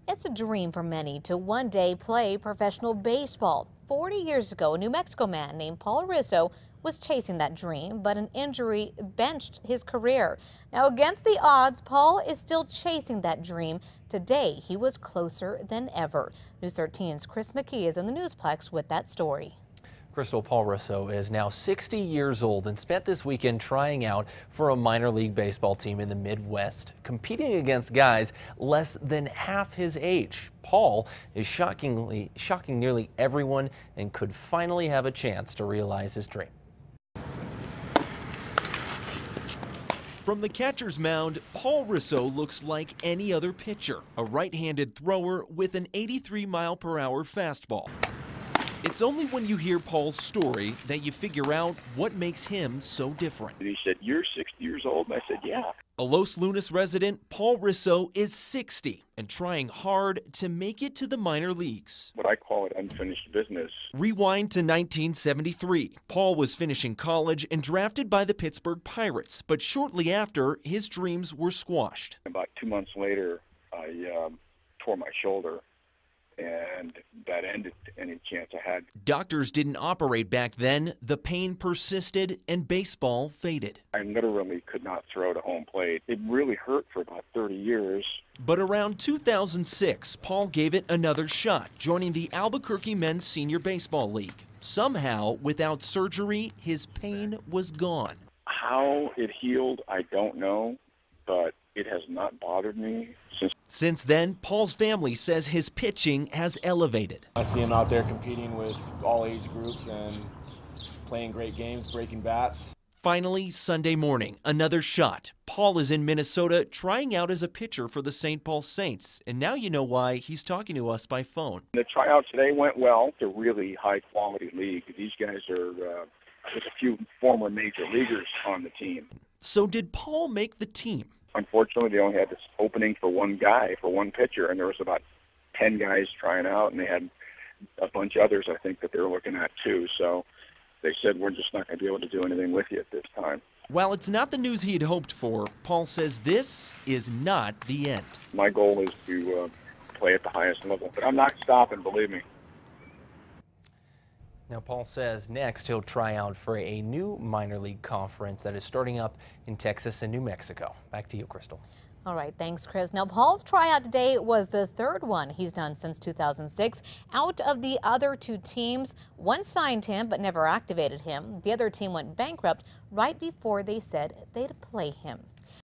It's a dream for many to one day play professional baseball. 40 years ago, a New Mexico man named Paul Rizzo was chasing that dream, but an injury benched his career. Now, against the odds, Paul is still chasing that dream. Today, he was closer than ever. News 13's Chris McKee is in the Newsplex with that story. Crystal, Paul Rizzo is now 60 years old and spent this weekend trying out for a minor league baseball team in the Midwest, competing against guys less than half his age. Paul is shocking nearly everyone and could finally have a chance to realize his dream. From the catcher's mound, Paul Rizzo looks like any other pitcher, a right-handed thrower with an 83-mile-per-hour fastball. It's only when you hear Paul's story that you figure out what makes him so different. He said, "You're 60 years old?" And I said, "Yeah." A Los Lunas resident, Paul Rizzo is 60 and trying hard to make it to the minor leagues. What I call it unfinished business. Rewind to 1973. Paul was finishing college and drafted by the Pittsburgh Pirates, but shortly after, his dreams were squashed. About 2 months later, I tore my shoulder, and that ended any chance I had. Doctors didn't operate back then. The pain persisted and baseball faded. I literally could not throw to home plate. It really hurt for about 30 years. But around 2006, Paul gave it another shot, joining the Albuquerque Men's Senior Baseball League. Somehow, without surgery, his pain was gone. How it healed, I don't know, but it has not bothered me since then. Paul's family says his pitching has elevated. I see him out there competing with all age groups and playing great games, breaking bats. Finally, Sunday morning, another shot. Paul is in Minnesota trying out as a pitcher for the St. Paul Saints, and now you know why he's talking to us by phone. The tryout today went well. It's a really high-quality league. These guys are, there's a few former major leaguers on the team. So did Paul make the team? Unfortunately, they only had this opening for one guy, for one pitcher, and there was about 10 guys trying out, and they had a bunch of others, I think, that they were looking at too. So they said, "We're just not going to be able to do anything with you at this time." While it's not the news he had hoped for, Paul says this is not the end. My goal is to play at the highest level, but I'm not stopping, believe me. Now, Paul says next he'll try out for a new minor league conference that is starting up in Texas and New Mexico. Back to you, Crystal. All right, thanks, Chris. Now, Paul's tryout today was the third one he's done since 2006. Out of the other two teams, one signed him but never activated him. The other team went bankrupt right before they said they'd play him.